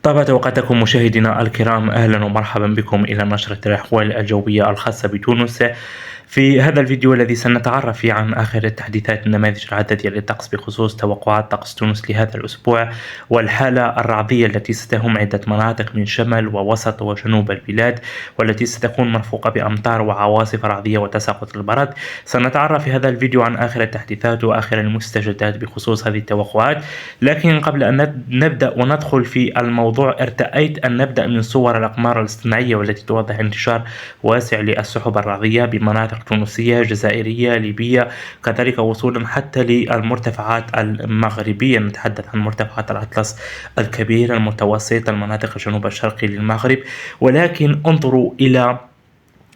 طابت أوقاتكم مشاهدينا الكرام، أهلا ومرحبا بكم إلى نشرة الأحوال الجوية الخاصة بتونس. في هذا الفيديو الذي سنتعرف فيه عن آخر التحديثات النماذج العددية للطقس بخصوص توقعات طقس تونس لهذا الأسبوع، والحالة الرعدية التي ستهم عدة مناطق من شمال ووسط وجنوب البلاد، والتي ستكون مرفوقة بأمطار وعواصف رعدية وتساقط البرد. سنتعرف في هذا الفيديو عن آخر التحديثات وآخر المستجدات بخصوص هذه التوقعات، لكن قبل أن نبدأ وندخل في الموضوع ارتأيت أن نبدأ من صور الأقمار الاصطناعية والتي توضح انتشار واسع للسحب الرعدية بمناطق تونسية، جزائرية، ليبية، كذلك وصولا حتى للمرتفعات المغربية. نتحدث عن مرتفعات الأطلس الكبير، المتوسط، المناطق الجنوب الشرقي للمغرب. ولكن انظروا إلى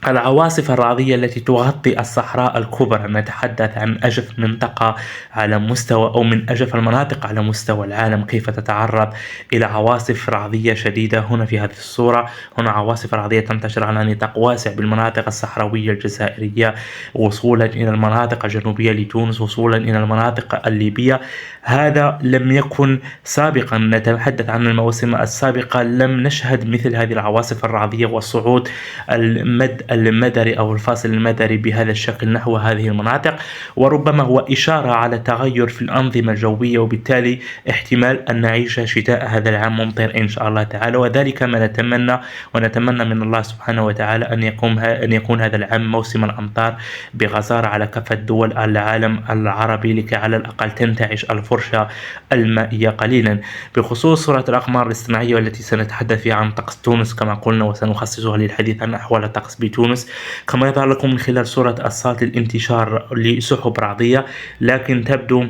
العواصف الرعدية التي تغطي الصحراء الكبرى. نتحدث عن أجف منطقة على مستوى أو من أجف المناطق على مستوى العالم، كيف تتعرض إلى عواصف رعدية شديدة. هنا في هذه الصورة هنا عواصف رعدية تنتشر على نطاق واسع بالمناطق الصحراوية الجزائرية، وصولا إلى المناطق الجنوبية لتونس، وصولا إلى المناطق الليبية. هذا لم يكن سابقا. نتحدث عن المواسم السابقة لم نشهد مثل هذه العواصف الرعدية والصعود المدري أو الفاصل المدري بهذا الشكل نحو هذه المناطق، وربما هو إشارة على تغير في الأنظمة الجوية، وبالتالي احتمال أن نعيش شتاء هذا العام ممطر إن شاء الله تعالى. وذلك ما نتمنى، ونتمنى من الله سبحانه وتعالى أن يكون هذا العام موسم الأمطار بغزارة على كافة دول العالم العربي، لكي على الأقل تنتعش الفرشة المائية قليلا. بخصوص صورة الأقمار الاصطناعية والتي سنتحدث فيها عن طقس تونس كما قلنا، وسنخصصها للحديث عن أحوال الطقس بتونس، كما يظهر لكم من خلال صورة الصات الانتشار لسحب رعدية، لكن تبدو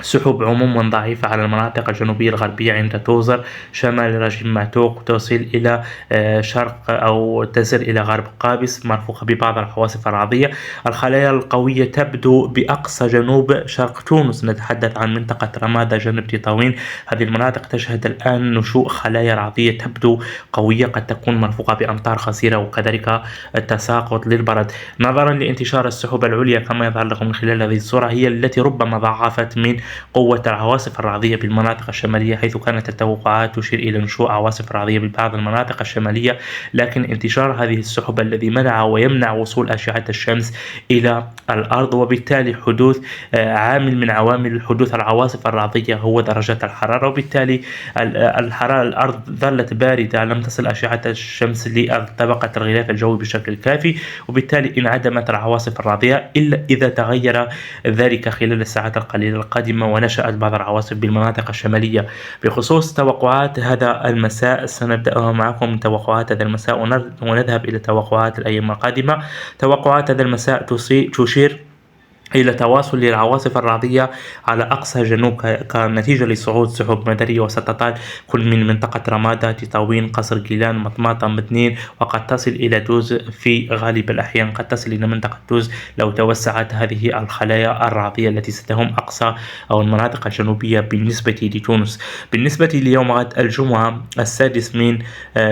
سحب عموما ضعيفة على المناطق الجنوبية الغربية عند توزر شمال رجيم معتوق، تصل إلى شرق أو تصل إلى غرب قابس، مرفوقة ببعض العواصف الرعدية. الخلايا القوية تبدو بأقصى جنوب شرق تونس. نتحدث عن منطقة رمادة جنوب تطاوين. هذه المناطق تشهد الآن نشوء خلايا رعدية تبدو قوية، قد تكون مرفوقة بأمطار غزيرة وكذلك التساقط للبرد. نظرا لانتشار السحب العليا كما يظهر لكم من خلال هذه الصورة، هي التي ربما ضاعفت من قوة العواصف الرعدية بالمناطق الشمالية، حيث كانت التوقعات تشير إلى نشوء عواصف رعدية ببعض المناطق الشمالية، لكن انتشار هذه السحب الذي منع ويمنع وصول أشعة الشمس إلى الأرض، وبالتالي حدوث عامل من عوامل حدوث العواصف الرعدية هو درجة الحرارة. وبالتالي الحرارة الأرض ظلت باردة، لم تصل أشعة الشمس لطبقة الغلاف الجوي بشكل كافي، وبالتالي انعدمت العواصف الرعدية إلا إذا تغير ذلك خلال الساعات القليلة القادمة ونشأت بعض العواصف بالمناطق الشمالية. بخصوص توقعات هذا المساء، سنبدأ معكم من توقعات هذا المساء ونذهب إلى توقعات الأيام القادمة. توقعات هذا المساء تشير إلى تواصل للعواصف الرعدية على أقصى جنوب كنتيجة لصعود سحب مدرية، وستطال كل من منطقة رمادة، تطاوين، قصر جيلان، مطماطة، مدنين، وقد تصل إلى توز في غالب الأحيان، قد تصل إلى منطقة توز لو توسعت هذه الخلايا الرعدية التي ستهم أقصى أو المناطق الجنوبية بالنسبة لتونس. بالنسبة ليوم غد الجمعة 6 من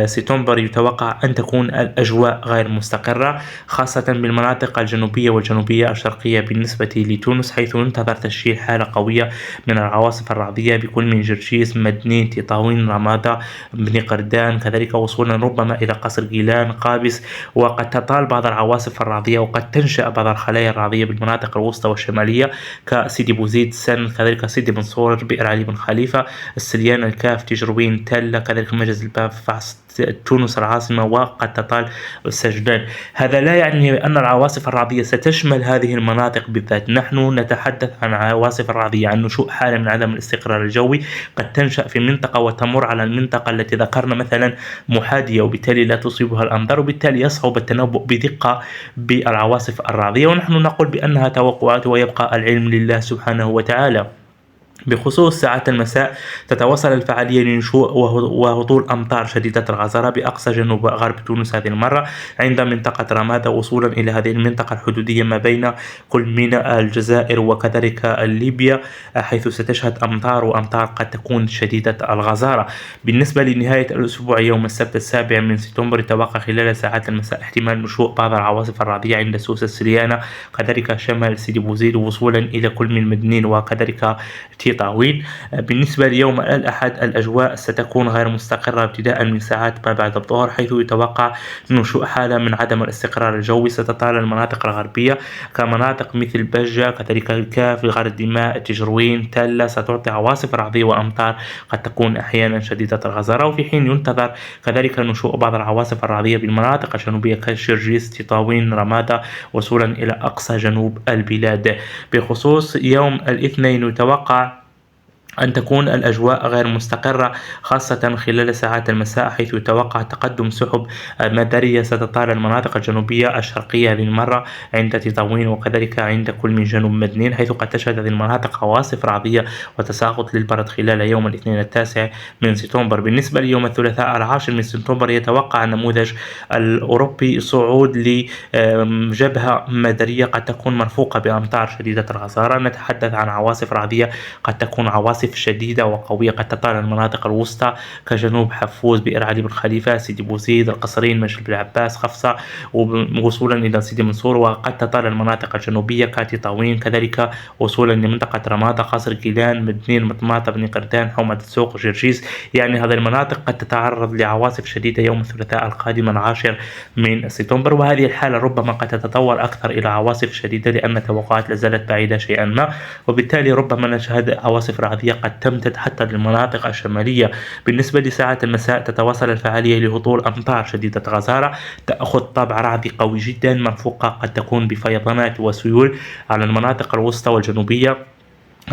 سبتمبر، يتوقع أن تكون الأجواء غير مستقرة، خاصة بالمناطق الجنوبية والجنوبية الشرقية بالنسبة لتونس، حيث ينتظر تشكيل حالة قوية من العواصف الرعدية بكل من جرجيس، مدنين، تطاوين، رمادة، بني قردان، كذلك وصولا ربما إلى قصر جيلان، قابس. وقد تطال بعض العواصف الرعدية وقد تنشأ بعض الخلايا الرعدية بالمناطق الوسطى والشمالية كسيدي بوزيد، سن، كذلك سيدي منصور، بئر علي بن خليفة، السليان، الكاف، تجروين، تلة، كذلك مجز الباب، فاس، تونس العاصمة، وقد تطال السجدان. هذا لا يعني أن العواصف الرعدية ستشمل هذه المناطق بالذات. نحن نتحدث عن عواصف الرعدية، عن نشوء حالة من عدم الاستقرار الجوي قد تنشأ في منطقة وتمر على المنطقة التي ذكرنا مثلا محاذية، وبالتالي لا تصيبها الأمطار، وبالتالي يصعب التنبؤ بدقة بالعواصف الرعدية، ونحن نقول بأنها توقعات ويبقى العلم لله سبحانه وتعالى. بخصوص ساعات المساء، تتواصل الفعالية لنشوء وهطول أمطار شديدة الغزارة بأقصى جنوب غرب تونس هذه المرة عند منطقة رمادة، وصولا إلى هذه المنطقة الحدودية ما بين كل من الجزائر وكذلك ليبيا، حيث ستشهد أمطار، وأمطار قد تكون شديدة الغزارة. بالنسبة لنهاية الأسبوع يوم السبت 7 من سبتمبر، يتوقع خلال ساعات المساء احتمال نشوء بعض العواصف الرعدية عند سوس السليانة، كذلك شمال سيدي بوزيد، وصولا إلى كل من مدنين وكذلك تطاوين. بالنسبة ليوم الأحد الأجواء ستكون غير مستقرة ابتداء من ساعات ما بعد الظهر، حيث يتوقع نشوء حالة من عدم الاستقرار الجوي ستطال المناطق الغربية كمناطق مثل بجة، كذلك الكاف، غردماء، تجروين، تلة. ستعطي عواصف رعدية وأمطار قد تكون أحيانا شديدة الغزارة، وفي حين ينتظر كذلك نشوء بعض العواصف الرعدية بالمناطق الجنوبية كشرجيس، تطاوين، رمادة، وصولا إلى أقصى جنوب البلاد. بخصوص يوم الاثنين يتوقع أن تكون الأجواء غير مستقرة خاصة خلال ساعات المساء، حيث يتوقع تقدم سحب مدارية ستطال المناطق الجنوبية الشرقية هذه المرة عند تطاوين وكذلك عند كل من جنوب مدنين، حيث قد تشهد هذه المناطق عواصف رعدية وتساقط للبرد خلال يوم الاثنين 9 من سبتمبر. بالنسبة ليوم الثلاثاء 10 من سبتمبر يتوقع النموذج الأوروبي صعود لجبهة مدارية قد تكون مرفوقة بأمطار شديدة الغزارة. نتحدث عن عواصف رعدية قد تكون عواصف شديدة وقوية قد تطال المناطق الوسطى كجنوب حفوز، بئر علي بن خليفة، سيدي بوزيد، القصرين، مجد بن عباس، خفصة، وصولا إلى سيدي منصور، وقد تطال المناطق الجنوبية كتطاوين، كذلك وصولا لمنطقة رمادة، قصر جيلان، مدنين، مطماطة، بني قردان، حومة السوق، جرجيس. يعني هذه المناطق قد تتعرض لعواصف شديدة يوم الثلاثاء القادم 10 من سبتمبر، وهذه الحالة ربما قد تتطور أكثر إلى عواصف شديدة لأن التوقعات لازالت بعيدة شيئا ما، وبالتالي ربما نشهد عواصف رعدية قد تمتد حتى للمناطق الشمالية. بالنسبة لساعات المساء تتواصل الفعالية لهطول أمطار شديدة غزارة تأخذ طابع رعدي قوي جدا مرفوقة قد تكون بفيضانات وسيول على المناطق الوسطى والجنوبية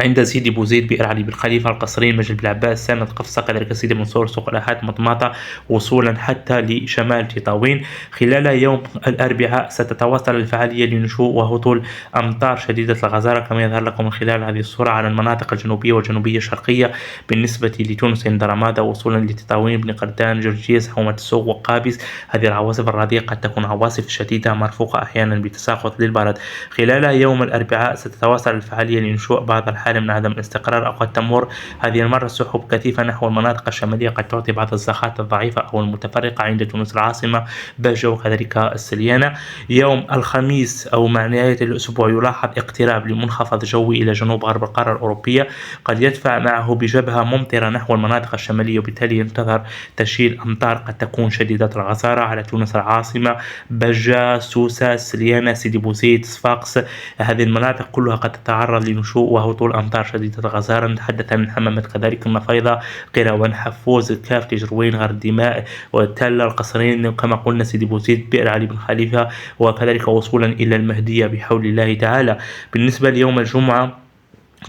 عند سيدي بوزيد، بئر علي بن خليفة، القصرين، مجد بن عباس، سند، قفصة، كذلك سيدي منصور، سوق الأحد، مطماطة، وصولا حتى لشمال تطاوين. خلال يوم الأربعاء ستتواصل الفعالية لنشوء وهطول أمطار شديدة الغزارة كما يظهر لكم من خلال هذه الصورة على المناطق الجنوبية والجنوبية الشرقية بالنسبة لتونس عند رمادة، وصولا لتطاوين، بن قردان، جرجيس، حومة السوق، وقابس. هذه العواصف الرعدية قد تكون عواصف شديدة مرفوقة أحيانا بتساقط للبرد. خلال يوم الأربعاء ستتواصل الفعالية لنشوء بعض حالة من عدم الاستقرار، أو قد تمر هذه المرة سحب كثيفة نحو المناطق الشمالية قد تعطي بعض الزخات الضعيفة أو المتفرقة عند تونس العاصمة، بجة، وكذلك السليانة. يوم الخميس أو مع نهاية الأسبوع يلاحظ اقتراب لمنخفض جوي إلى جنوب غرب القارة الأوروبية قد يدفع معه بجبهة ممطرة نحو المناطق الشمالية، وبالتالي ينتظر تشييد أمطار قد تكون شديدة الغزارة على تونس العاصمة، بجة، سوسة، السليانة، سيدي بوزيد، صفاقس. هذه المناطق كلها قد تتعرض لنشوء وهطول أمطار شديدة الغزارة. نتحدث عن حمامة، كذلك النفيضة، قروان، حفوز، الكاف، تجروين، غردماء، والتلة، القصرين، كما قلنا سيدي بوزيد، بئر علي بن خليفة، وكذلك وصولا إلى المهدية بحول الله تعالى. بالنسبة ليوم الجمعة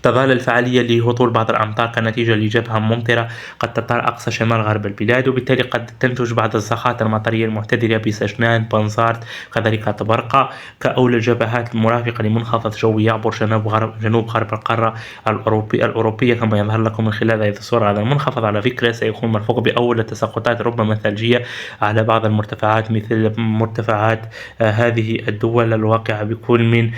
تظل الفعالية لهطول بعض الأمطار كنتيجة لجبهة ممطرة قد تطال أقصى شمال غرب البلاد، وبالتالي قد تنتج بعض الزخات المطرية المعتدلة بسجنان، بنزرت، كذلك طبرقة كأولى الجبهات المرافقة لمنخفض جوي يعبر جنوب غرب القارة الأوروبية كما يظهر لكم من خلال هذه الصورة. هذا المنخفض على فكرة سيكون مرفوق بأول تساقطات ربما ثلجية على بعض المرتفعات مثل مرتفعات هذه الدول الواقعة بكل من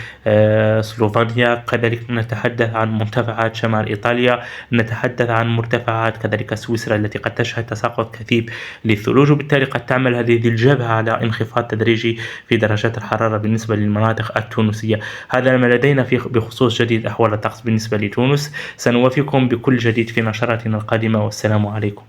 سلوفانيا. كذلك نتحدث عن مرتفعات شمال إيطاليا، نتحدث عن مرتفعات كذلك سويسرا التي قد تشهد تساقط كثيف للثلوج، وبالتالي قد تعمل هذه الجبهة على انخفاض تدريجي في درجات الحرارة بالنسبة للمناطق التونسية. هذا ما لدينا بخصوص جديد أحوال الطقس بالنسبة لتونس. سنوافيكم بكل جديد في نشراتنا القادمة، والسلام عليكم.